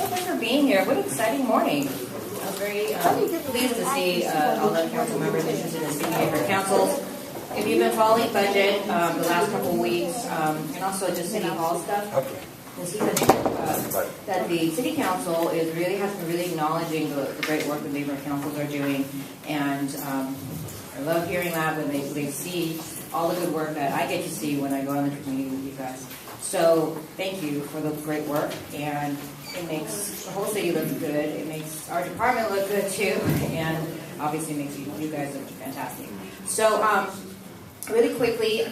Thanks for being here. What an exciting morning. I'm very pleased to see all the council members interested in speaking at your councils. If you've been following budget the last couple of weeks, and also just city hall stuff, you'll see that the city council has been really acknowledging the great work the neighborhood councils are doing, and I love hearing that when they see all the good work that I get to see when I go on the community with you guys. So thank you for the great work, and it makes the whole city look good. It makes our department look good too, and obviously makes you guys look fantastic. So really quickly,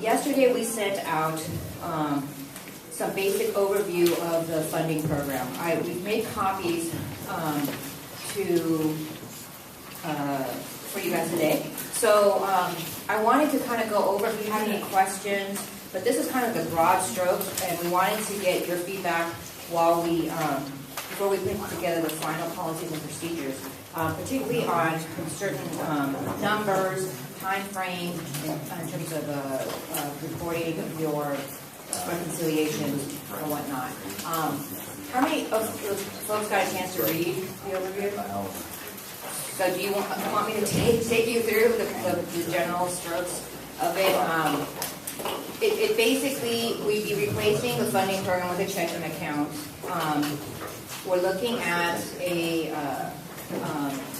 yesterday we sent out some basic overview of the funding program. We've made copies for you guys today. So I wanted to kind of go over if you had any questions, but this is kind of the broad strokes, and we wanted to get your feedback while before we put together the final policies and procedures, particularly on certain numbers, time frame, in terms of reporting of your reconciliations and whatnot. How many of those folks got a chance to read the overview? So do you want me to take you through the general strokes of it? It basically, we'd be replacing the funding program with a checking account. We're looking at a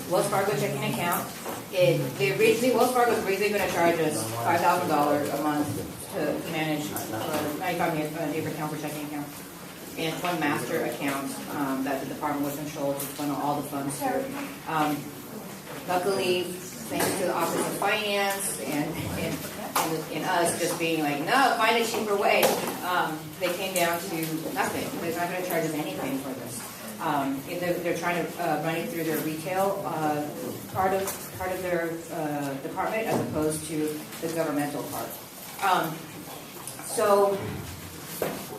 Wells Fargo checking account. Wells Fargo is originally going to charge us $5,000 a month to manage 95 neighbor account for checking account, and one master account that the department was controlled to funnel all the funds through. Luckily, thanks to the Office of Finance and us just being like, no, find a cheaper way, they came down to nothing. They're not going to charge us anything for this. They're trying to run it through their retail part of their department as opposed to the governmental part. So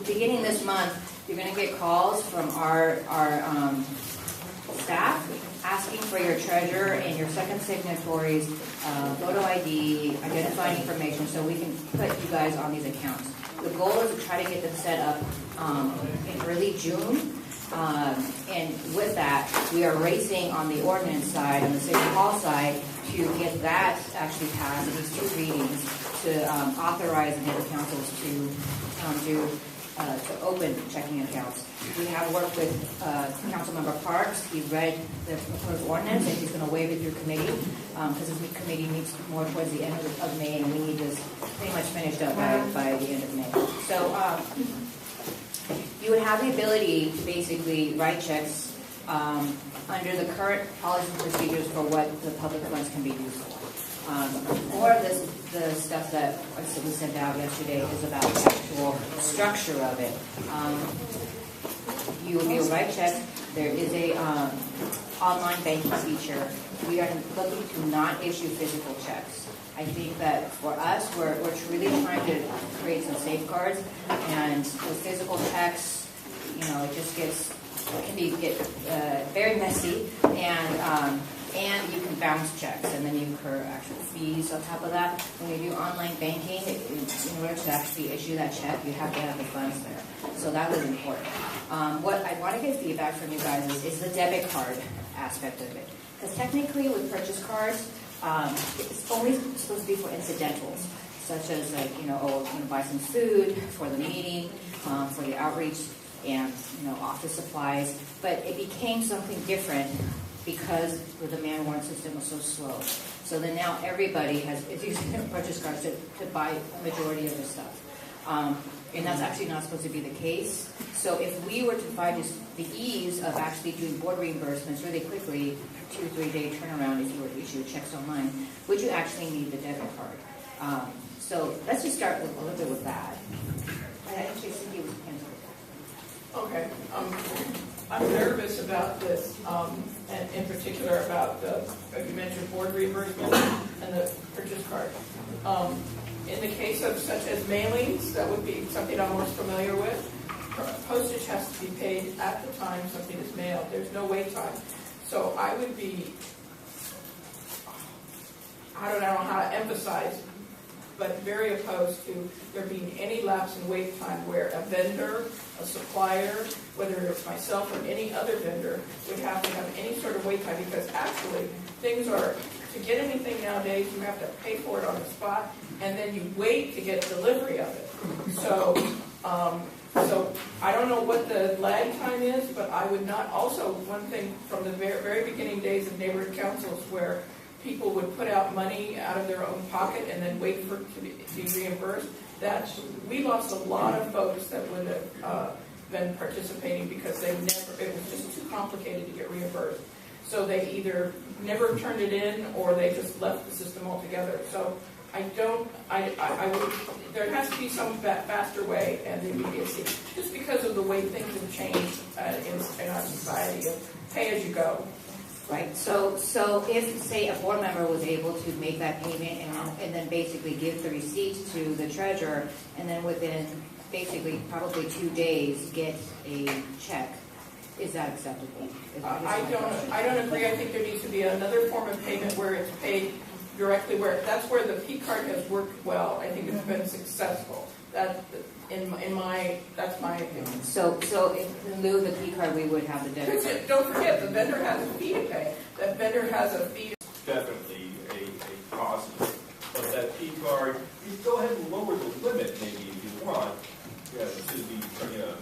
beginning this month, you're going to get calls from our staff asking for your treasurer and your second signatories, photo ID, identifying information, so we can put you guys on these accounts. The goal is to try to get them set up in early June. And with that, we are racing on the ordinance side, on the city hall side, to get that actually passed in these 2 readings to authorize the neighborhood councils to open checking accounts. We have worked with Councilmember Parks. He read the proposed ordinance, and he's going to waive it through committee because his committee meets more towards the end of May, and we need this pretty much finished up by the end of May. So you would have the ability to basically write checks under the current policies and procedures for what the public funds can be used for. More of the stuff that we sent out yesterday is about the actual structure of it. You will be able to write checks. There is a online banking feature. We are looking to not issue physical checks. I think that for us, we're really trying to create some safeguards, and with physical checks, it just get very messy, and you can bounce checks, and then you incur actual fees on top of that. When you do online banking, in order to actually issue that check, you have to have the funds there. So that was important. What I want to get feedback from you guys is the debit card aspect of it. Because technically with purchase cards, it's only supposed to be for incidentals, such as buy some food for the meeting, for the outreach, and office supplies. But it became something different because the demand warrant system was so slow. So then now everybody is using their purchase cards to buy a majority of their stuff. And that's actually not supposed to be the case. So if we were to find the ease of actually doing board reimbursements really quickly, 2 or 3 day turnaround if you were to issue checks online, would you actually need the debit card? So let's just start a little bit with that. I actually think it was canceled. Okay. I'm nervous about this, and in particular about you mentioned board reimbursement and the purchase card. In the case of such as mailings, that would be something I'm most familiar with. Postage has to be paid at the time something is mailed. There's no wait time. So I don't know how to emphasize but very opposed to there being any lapse in wait time where a vendor, a supplier, whether it's myself or any other vendor, would have to have any sort of wait time, because actually things are, to get anything nowadays, you have to pay for it on the spot, and then you wait to get delivery of it. So, so I don't know what the lag time is, but I would not, also one thing from the very, very beginning days of neighborhood councils where people would put out money out of their own pocket and then wait for it to be reimbursed, that we lost a lot of folks that would have been participating because they never, it was just too complicated to get reimbursed. So they either never turned it in or they just left the system altogether. So I would, there has to be some faster way and immediacy, just because of the way things have changed in our society of pay as you go. Right, so if, say, a board member was able to make that payment and then basically give the receipt to the treasurer, and then within basically probably 2 days get a check, is that acceptable? I don't agree. I think there needs to be another form of payment where it's paid directly, where that's where the P card has worked well. I think it's been successful. That's my opinion. So in lieu of the P card, we would have the debit card. Don't forget, the vendor has a fee to pay. That vendor has a fee. Definitely a positive. But that P card, you go ahead and lower the limit maybe if you want. Yeah, to be,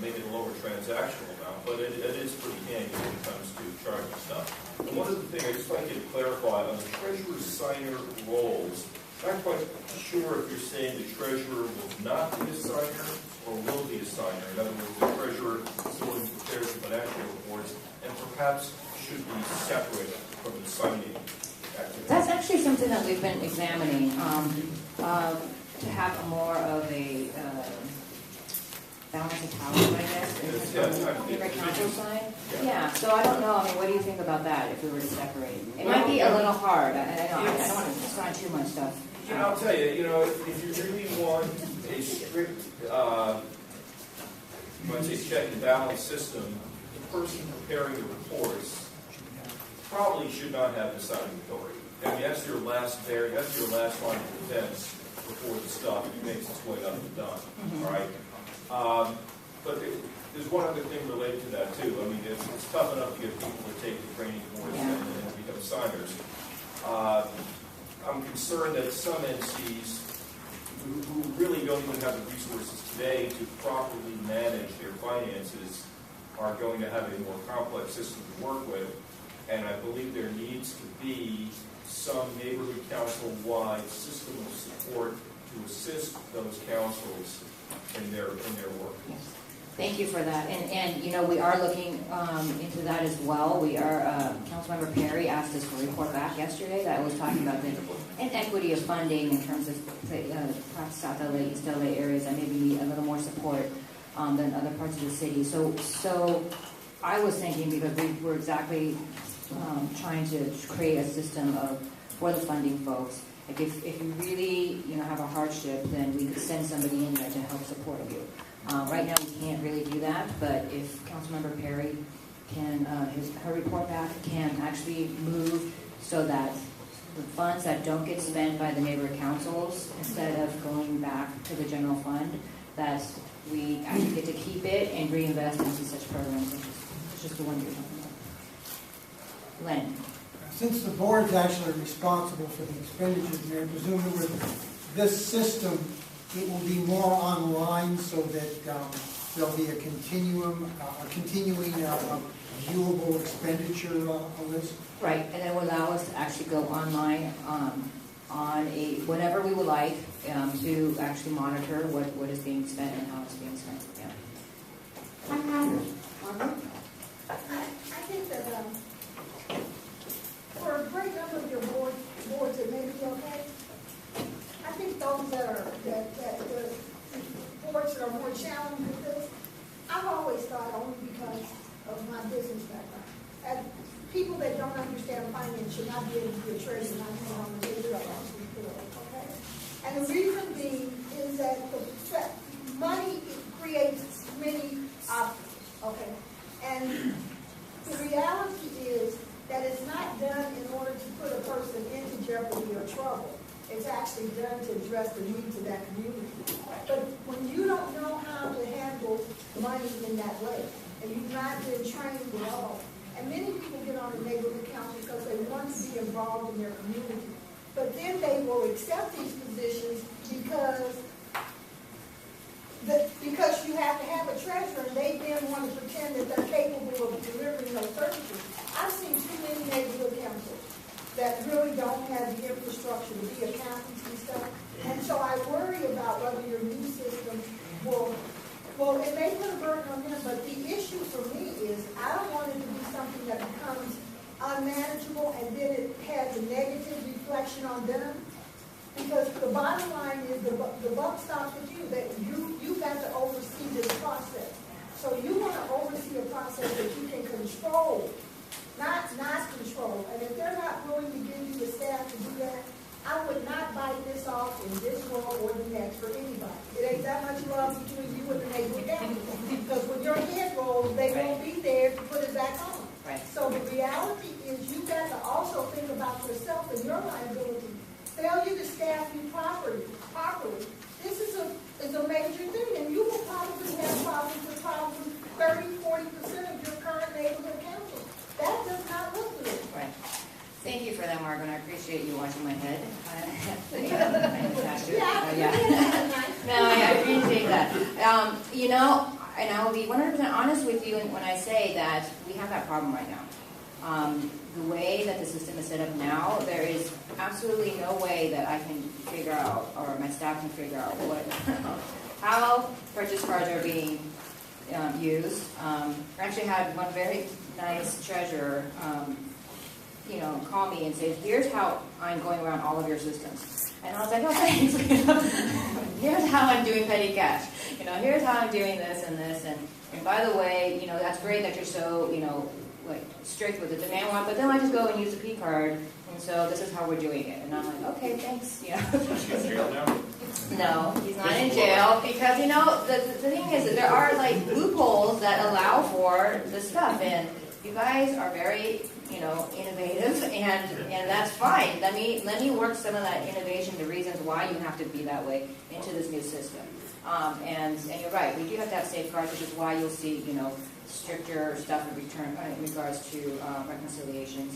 make it a lower transactional amount, but it is pretty handy when it comes to charging stuff. And one other thing I'd just like you to clarify on the treasurer signer roles. I'm not quite sure if you're saying the treasurer will not be a signer or will be a signer. In other words, the treasurer still prepares the financial reports and perhaps should be separate from the signing activity. That's actually something that we've been examining, to have more of a balance of powers, I guess, in the council side. Yeah, so I don't know, what do you think about that, if we were to separate? It might be a little hard, I don't want to sign too much stuff. I'll tell you, if you really want a strict, check and balance system, the person preparing the reports probably should not have the signing authority. That's your last line of defense before the stuff makes its way up and done. All right. But there's one other thing related to that too. It's tough enough to get people to take the training course and become signers. I'm concerned that some NCs who really don't even have the resources today to properly manage their finances are going to have a more complex system to work with, and I believe there needs to be some neighborhood council-wide system of support to assist those councils in their work. Yes. Thank you for that. And we are looking into that as well. We are, Councilmember Perry asked us for a report back yesterday that was talking about the inequity of funding in terms of perhaps South LA, East LA areas that may be a little more support than other parts of the city. So I was thinking, because we were exactly trying to create a system for the funding folks. Like if you really have a hardship, then we could send somebody in there to help support you. Right now we can't really do that, but if Councilmember Perry can, her report back can actually move so that the funds that don't get spent by the neighborhood councils, instead of going back to the general fund, that we actually get to keep it and reinvest into such programs, which is just the one you're talking about. Len. Since the board's actually responsible for the expenditures, Mayor, presumably with this system, it will be more online so that there'll be a continuing viewable expenditure list. Right, and it will allow us to actually go online on whenever we would like to actually monitor what is being spent and how it's being spent. Yeah. I think that for a great number of your boards, it may be okay. I think those that the boards that are more challenged with this, I've always thought, only because of my business background, and people that don't understand finance should not be able to be a treasurer, not be on the digital, okay? And the reason being is that the money creates many options, okay? And the reality is that it's not done in order to put a person into jeopardy or trouble. It's actually done to address the needs working in that way, and you've not been trained at all. And many people get on the neighborhood council because they want to be involved in their community. But then they will accept these positions because you have to have a treasurer, and they then want to pretend that they're capable of delivering those services. I've seen too many neighborhood councils that really don't have the infrastructure to be accountants and stuff. And so I worry about whether your new system will, well, it may put a burden on them, but the issue for me is I don't want it to be something that becomes unmanageable and then it has a negative reflection on them. Because the bottom line is the buck stops with you, that you got to oversee this process. So you want to oversee a process that you can control, not control. And if they're not willing to give you the staff to do that, I would not bite this off in this world or the next for anybody. It ain't that much love between you and the neighborhood council. Because when your head rolls, they won't be there to put it back on. Right. So the reality is you got to also think about yourself and your liability. Failure to staff you properly. This is a major thing, and you will probably have problems with probably 30-40% of your current neighborhood council. That does not look good. Right. Thank you for that, Margaret. I appreciate you watching my head. No, I appreciate that. You know, and I will be 100% honest with you when I say that we have that problem right now. The way that the system is set up now, there is absolutely no way that I can figure out, or my staff can figure out how purchase cards are being used. I actually had one very nice treasurer, call me and say, "Here's how I'm going around all of your systems." And I was like, "Oh, thanks." Here's how I'm doing petty cash. Here's how I'm doing this and this. And by the way, that's great that you're so, strict with the demand one, but then I just go and use the P card, and so this is how we're doing it. And I'm like, okay, thanks. Is he in jail now? No, he's not in jail because, the thing is that there are loopholes that allow for this stuff, and you guys are very, innovative, and that's fine. Let me work some of that innovation, the reasons why you have to be that way, into this new system. And you're right, we do have to have safeguards, which is why you'll see, stricter stuff in regards to reconciliations.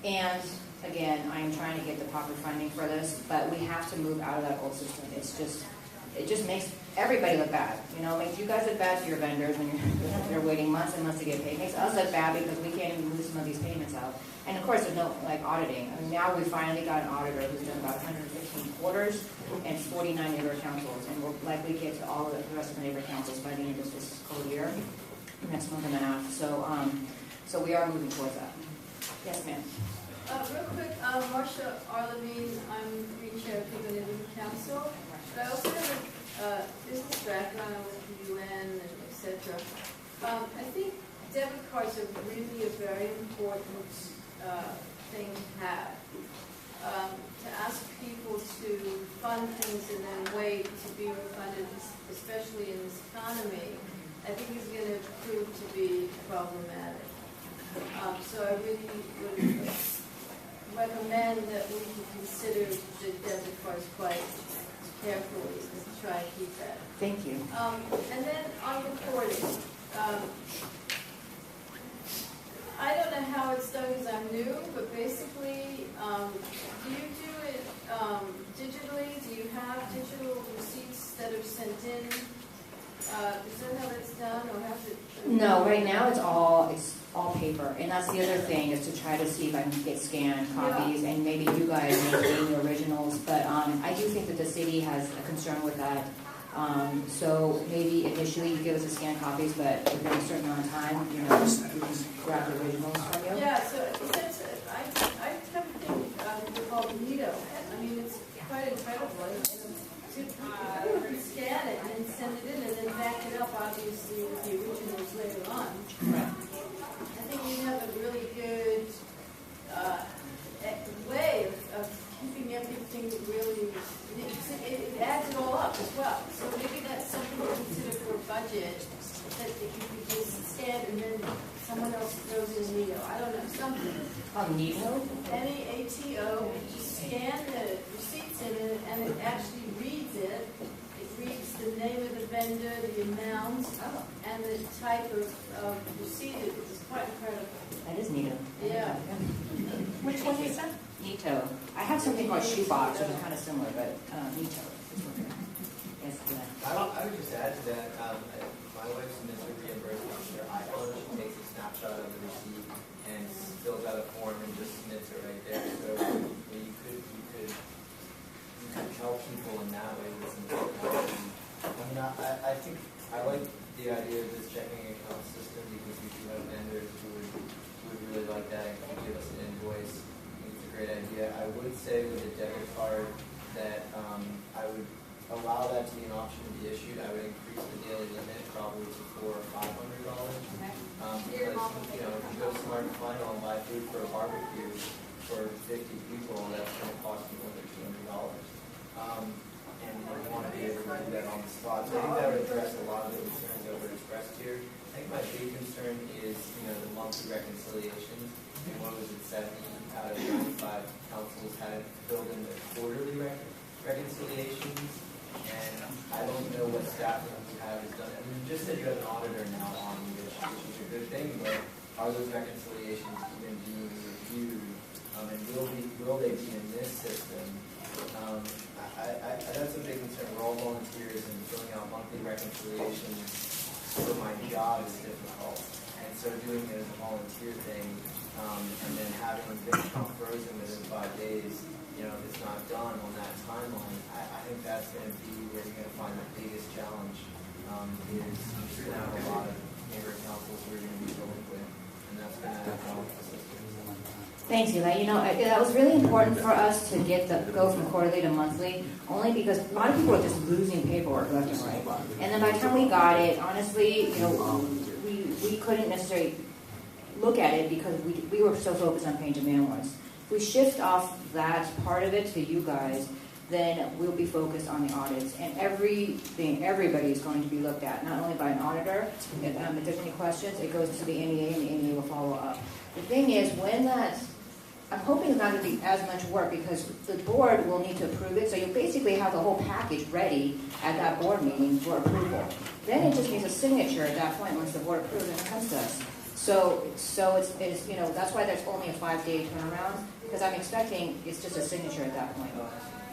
And again, I am trying to get the proper funding for this, but we have to move out of that old system. It just makes everybody look bad. Makes you guys look bad to your vendors when you're waiting months and months to get paid. It makes us look bad because we can't even move some of these payments out. And of course, there's no auditing. I mean, now we finally got an auditor who's done about 115 quarters and 49 neighborhood councils, and we'll likely get to all of the rest of the neighborhood councils by the end of this fiscal year, next month and a half. So we are moving towards that. Yes, ma'am. Real quick, Marcia Arlamine, I'm Green Chair of People Neighborhood Council, but I also have a business background. I went to the UN, et cetera. I think debit cards are really a very important thing to have. To ask people to fund things and then wait to be refunded, especially in this economy, I think is going to prove to be problematic. So I really would recommend that we consider the debit cards quite carefully and try to keep that. Thank you. And then on reporting, I don't know how it's done because I'm new, but basically, do you do it digitally? Do you have digital receipts that are sent in? Is that how that's done, or have to? No, right now it's all paper, and that's the other thing is to try to see if I can get scanned copies, and maybe you guys maintain the originals. But I do think that the city has a concern with that. So maybe initially you give us the scanned copies, but within a certain amount of time, we can grab the originals from you. Yeah. So I have a thing called Nito. I mean, it's quite incredible. To scan it and send it in and then back it up, obviously, with the originals later on. Right. I think we have a really good way of keeping everything really, it adds it all up as well. So maybe that's something to consider for a budget, that you could just scan and then someone else throws in Nito. I don't know, something. Nito? N-E-A-T-O, just scan the receipts in it and it actually reads it. reads the name of the vendor, the amount, Oh, and the type of receipt. It's quite incredible. that is neato. Yeah. Which one is that? Neato. I have something called Shoebox, which is kind of similar, but Neato. Yes, yeah. I would just add to that, my wife submits a reimbursement on her iPhone. She takes a snapshot of the receipt and fills out a form and just submits it right there. So you could help people in that way with some technology. I mean, I think I like the idea of this checking account system because we do have vendors who would really like that and can give us an invoice. I think it's a great idea. I would say with a debit card that I would allow that to be an option to be issued. I would increase the daily limit probably to $400 or $500. Because, you know, if you go Smart and Final and buy food for a barbecue for 50 people, that's going to cost you more than $200. And you want to be able to do that on the spot. So I think that would address a lot of the concerns that were expressed here. I think my big concern is, you know, the monthly reconciliations. And what was it, 70 out of 95 councils had filled in the quarterly reconciliations. And I don't know what staff you have is done. I mean, you just said you have an auditor now on, which is a good thing, but are those reconciliations even being reviewed? And will they be in this system? That's a big concern. We're all volunteers, and filling out monthly reconciliations for my job is difficult. And so doing it as a volunteer thing, and then having things come frozen within 5 days, you know, if it's not done on that timeline, I think that's going to be where you're going to find the biggest challenge. Is you're going to have a lot of neighborhood councils who are going to be delinquent, and that's going to help the system. Thanks, Eli. You know, that was really important for us to go from quarterly to monthly, only because a lot of people are just losing paperwork left and right. And then by the time we got it, honestly, you know, we couldn't necessarily look at it because we were so focused on paying demand warrants. If we shift off that part of it to you guys, then we'll be focused on the audits, and everybody is going to be looked at, not only by an auditor. If there's any questions, it goes to the NEA, and the NEA will follow up. The thing is, I'm hoping it's not going to be as much work because the board will need to approve it. So you basically have the whole package ready at that board meeting for approval. Then it just needs a signature at that point once the board approves and it comes to us. So it's you know, that's why there's only a 5-day turnaround, because I'm expecting it's just a signature at that point.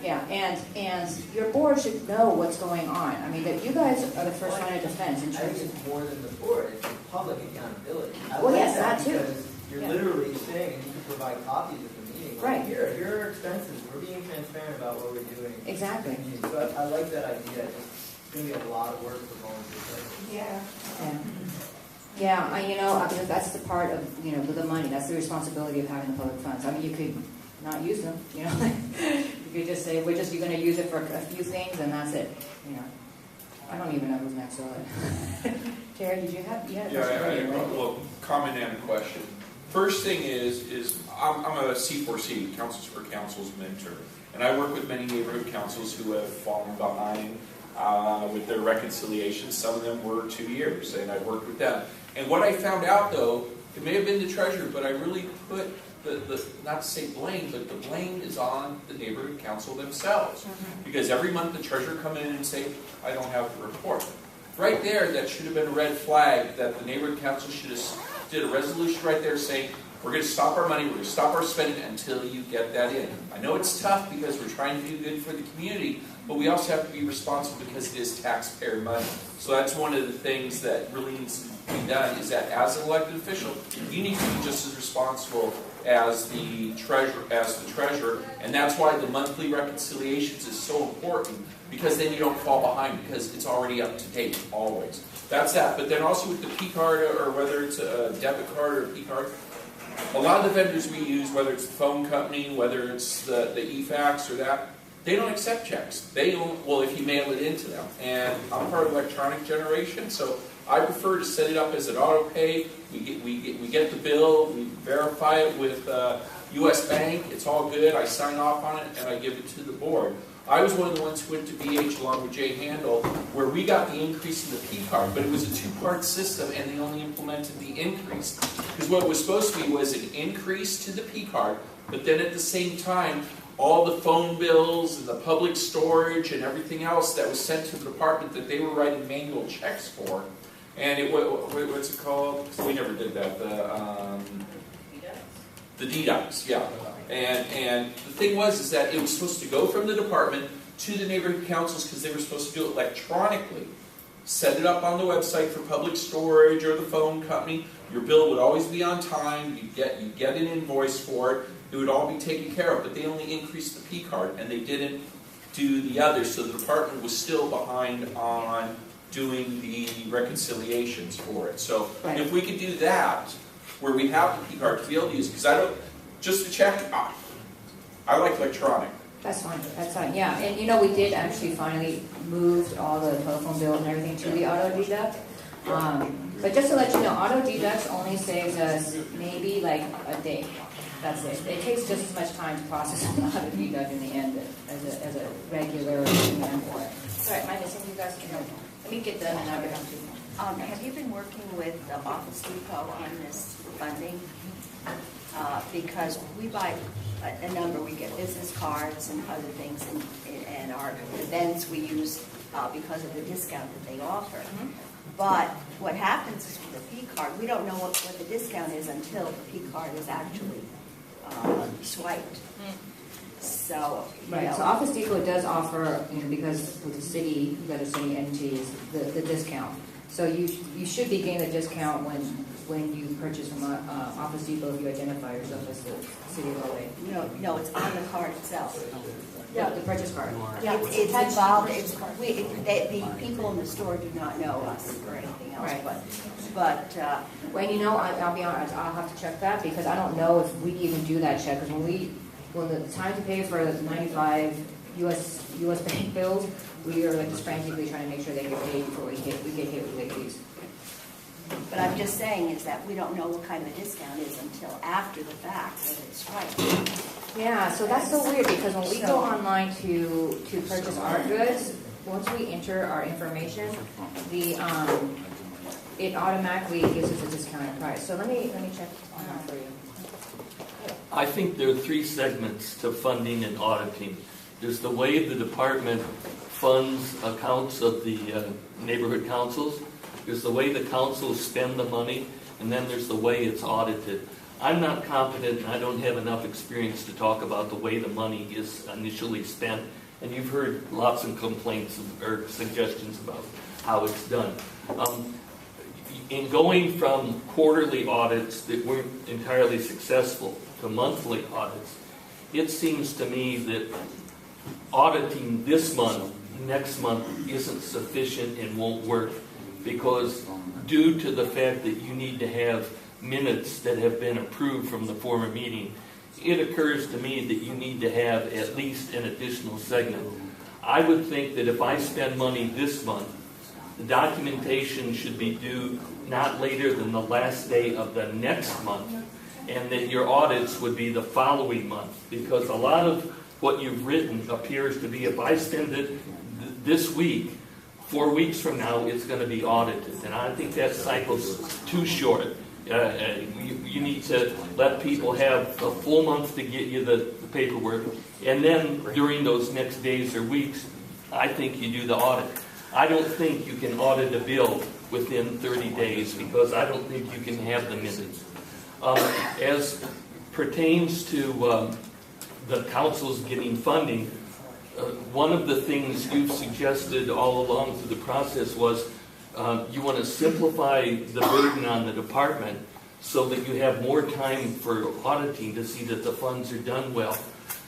Yeah, and your board should know what's going on. I mean, that you guys are the first line of defense in I terms think of. it's more than the board, it's public accountability. I Well, like yes, that too. Because you're Yeah. literally saying, and you can provide copies at the meeting. Right. Here are expenses, we're being transparent about what we're doing. Exactly. So I like that idea, it's going to be a lot of work for volunteers. Yeah. Yeah, you know, because that's the part of, you know, with the money, that's the responsibility of having the public funds. I mean, you could not use them, you know. You could just say, you're going to use it for a few things, and that's it, you know. I don't even know who's next on it. Terry, did you have a question? Yeah, I have a little comment and a question. First thing is I'm a C4C, Councils for Councils mentor, and I work with many neighborhood councils who have fallen behind with their reconciliations. Some of them were 2 years, and I've worked with them. And what I found out, though, it may have been the treasurer, but I really put the not to say blame, but the blame is on the neighborhood council themselves. Because every month the treasurer come in and say, I don't have the report. Right there, that should have been a red flag that the neighborhood council should have did a resolution right there saying, we're going to stop our money, we're going to stop our spending until you get that in. I know it's tough because we're trying to do good for the community, but we also have to be responsible because it is taxpayer money. So that's one of the things that really needs to be done, is that as an elected official, you need to be just as responsible as the treasurer, and that's why the monthly reconciliations is so important, because then you don't fall behind, because it's already up to date, always. That's that. But then also with the P card, or whether it's a debit card or a P card, a lot of the vendors we use, whether it's the phone company, whether it's the e-fax or that, they don't accept checks. They don't, well, if you mail it into them. And I'm part of electronic generation, so I prefer to set it up as an auto pay. We get the bill, we verify it with U.S. Bank. It's all good. I sign off on it and I give it to the board. I was one of the ones who went to BH along with Jay Handel, where we got the increase in the P card, but it was a two-part system, and they only implemented the increase. Because what was supposed to be was an increase to the P card, but then at the same time, all the phone bills and the public storage and everything else that was sent to the department that they were writing manual checks for. And what's it called? We never did that. The deducts, yeah. And the thing is that it was supposed to go from the department to the neighborhood councils because they were supposed to do it electronically. Set it up on the website for public storage or the phone company. Your bill would always be on time. You get an invoice for it. It would all be taken care of. But they only increased the P card and they didn't do the others. So the department was still behind on doing the reconciliations for it. So if we could do that, where we have the P card to be able to use, because I don't, just to check, I like electronic. That's fine, yeah. And we did actually finally move all the telephone bills and everything to the auto deduct. But just to let you know, auto deducts only saves us maybe like a day. That's it. It takes just as much time to process an auto deduct in the end as a regular demand for it. Sorry, am I missing you guys? Let me get done and I'll get on to you. Have you been working with the Office Depot on this funding? Because we buy a number, we get business cards and other things, and our events we use because of the discount that they offer. Mm-hmm. But what happens is with the P card, we don't know what the discount is until the P card is actually swiped. So, So Office Depot does offer, because with the city, you got a city entities, the discount. So you should be getting a discount when you purchase from Office Depot if you identify yourself as the city of LA. No, it's on the card itself. Yeah, the purchase card. Yeah, it's involved. The people in the store do not know us or anything else. Right. But I'll be honest. I'll have to check that because I don't know if we even do that check. Because when the time to pay for the 95 U.S. bank bills, we are just frantically trying to make sure they get paid before we get hit with late fees. But I'm just saying is that we don't know what kind of a discount is until after the fact that it's right. Yeah, so that's so weird because when we go online to purchase our goods, once we enter our information, it automatically gives us a discounted price. So let me check on that for you. I think there are three segments to funding and auditing. There's the way the department funds accounts of the neighborhood councils. There's the way the councils spend the money, and then there's the way it's audited. I'm not confident, and I don't have enough experience to talk about the way the money is initially spent, and you've heard lots of complaints or suggestions about how it's done. In going from quarterly audits that weren't entirely successful to monthly audits, it seems to me that auditing this month, next month, isn't sufficient and won't work because due to the fact that you need to have minutes that have been approved from the former meeting, it occurs to me that you need to have at least an additional segment. I would think that if I spend money this month, the documentation should be due not later than the last day of the next month, and that your audits would be the following month, because a lot of what you've written appears to be if I spend it this week, 4 weeks from now, it's going to be audited. And I think that cycle's too short. You need to let people have a full month to get you the paperwork. And then during those next days or weeks, I think you do the audit. I don't think you can audit a bill within 30 days because I don't think you can have the minutes. As pertains to the councils getting funding, one of the things you've suggested all along through the process was you want to simplify the burden on the department so that you have more time for auditing to see that the funds are done well.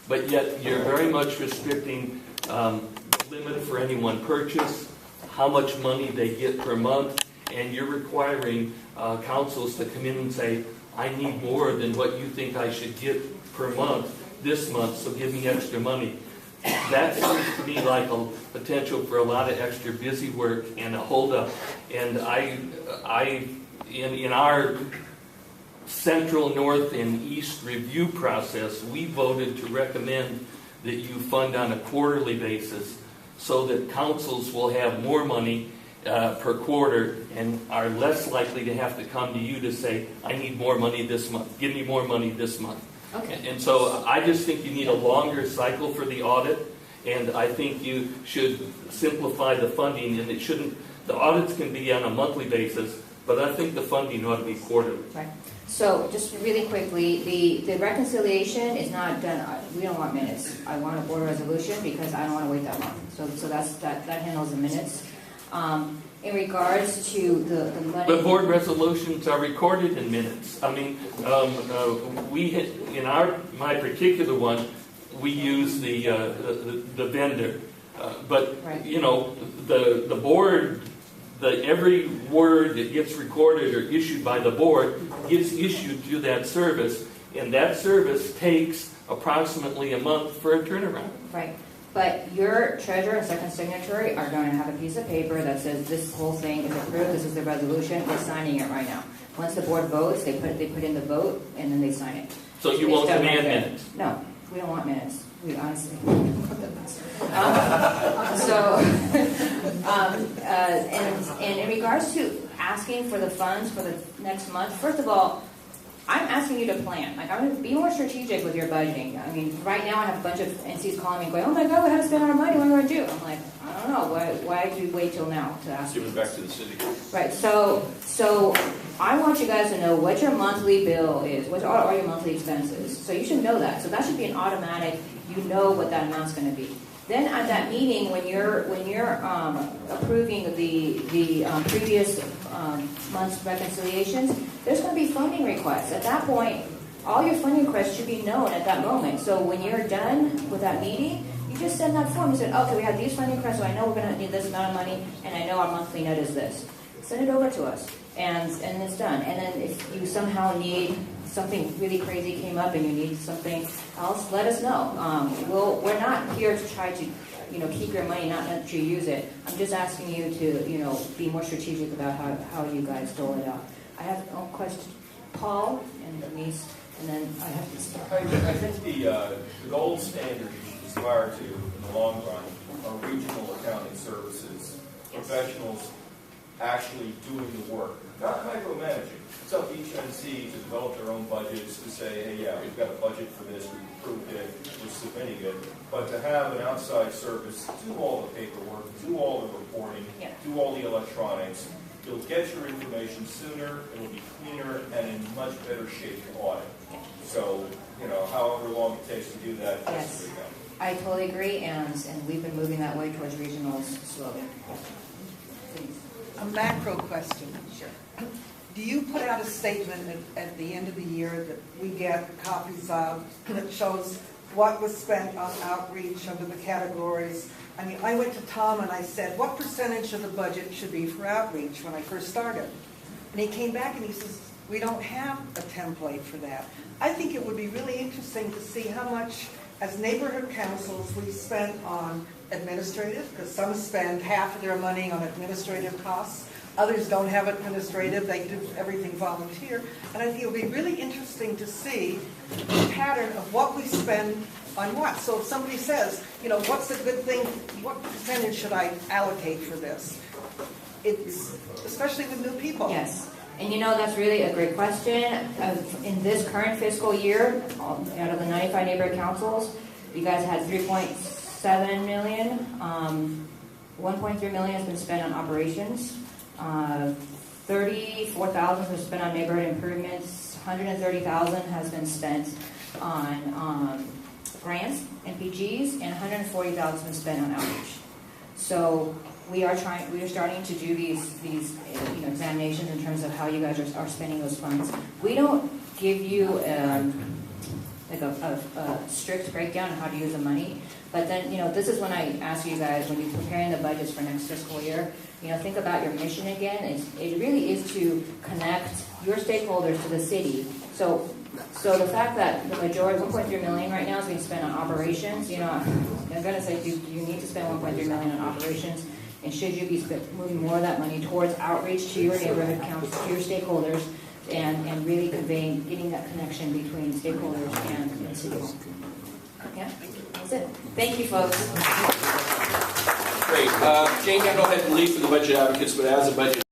But yet you're very much restricting limit for any one purchase, how much money they get per month, and you're requiring councils to come in and say, I need more than what you think I should get per month this month, so give me extra money. That seems to me like a potential for a lot of extra busy work and a holdup. And in our central, north, and east review process, we voted to recommend that you fund on a quarterly basis so that councils will have more money per quarter and are less likely to have to come to you to say, I need more money this month, give me more money this month. Okay. And so I just think you need a longer cycle for the audit, and I think you should simplify the funding, and it shouldn't, the audits can be on a monthly basis, but I think the funding ought to be quarterly. Right. So just really quickly, the reconciliation is not done, we don't want minutes. I want a board resolution because I don't want to wait that long. So that handles the minutes. In regards to the money. But board resolutions are recorded in minutes. I mean, in my particular one, we use the vendor. But, Right. you know, the board, every word that gets recorded or issued by the board gets issued through that service, and that service takes approximately a month for a turnaround. Right. But your treasurer and second signatory are going to have a piece of paper that says this whole thing is approved, this is the resolution, we're signing it right now. Once the board votes, they put in the vote, and then they sign it. So you It's won't done right demand there. minutes? No, we don't want minutes. We honestly. And in regards to asking for the funds for the next month, first of all, I'm asking you to plan. Like, I'm going to be more strategic with your budgeting. I mean, right now I have a bunch of NCs calling me and going, oh my God, we have to spend our money, what are we going to do? I'm like, I don't know. Why did you wait till now to ask Give me? it back to the city. Right, so I want you guys to know what your monthly bill is, what are your monthly expenses. So you should know that. So that should be an automatic, you know what that amount's going to be. Then at that meeting, when you're approving the previous month's reconciliations, there's going to be funding requests. At that point, all your funding requests should be known at that moment. So when you're done with that meeting, you just send that form. You said, okay, we have these funding requests, so I know we're going to need this amount of money, and I know our monthly net is this. Send it over to us, and it's done. And then if you somehow need something really crazy came up and you need something else, let us know. We're not here to try to, keep your money, not let you use it. I'm just asking you to, be more strategic about how you guys dole it out. I have a question, Paul and Denise, and then I have to start. I think the gold standard you should aspire to in the long run are regional accounting services, professionals actually doing the work, not micromanaging. It's up to each NC to develop their own budgets, to say, hey, yeah, we've got a budget for this, we've approved it, we're submitting it. But to have an outside service do all the paperwork, do all the reporting, do all the electronics, you'll get your information sooner, it'll be cleaner, and in much better shape to audit. So, however long it takes to do that, that's the way to go. I totally agree, and we've been moving that way towards regionals slowly. Please. A macro question. Sure. Do you put out a statement at the end of the year that we get copies of that shows what was spent on outreach under the categories? I mean, I went to Tom and I said, what percentage of the budget should be for outreach when I first started? And he came back and he says, we don't have a template for that. I think it would be really interesting to see how much, as neighborhood councils, we spend on administrative, because some spend half of their money on administrative costs. Others don't have administrative, they do everything volunteer. And I think it would be really interesting to see the pattern of what we spend on what. So if somebody says, what's a good thing, what percentage should I allocate for this? It's, especially with new people. Yes. And that's really a great question. In this current fiscal year, out of the 95 neighborhood councils, you guys had 3.7 million. 1.3 million has been spent on operations. 34,000 was spent on neighborhood improvements. 130,000 has been spent on grants, NPGs, and 140,000 has been spent on outreach. So we are starting to do these examinations in terms of how you guys are spending those funds. We don't give you a strict breakdown of how to use the money, but then this is when I ask you guys, when you're preparing the budgets for next fiscal year, think about your mission again. It really is to connect your stakeholders to the city. So the fact that the majority, 1.3 million right now, is being spent on operations, I'm going to say, do you need to spend 1.3 million on operations? And should you be moving more of that money towards outreach to your neighborhood council, to your stakeholders, and really getting that connection between stakeholders and cities? Yeah, that's it. Thank you, folks. Great. Jane, I go ahead and leave for the budget advocates, but as a budget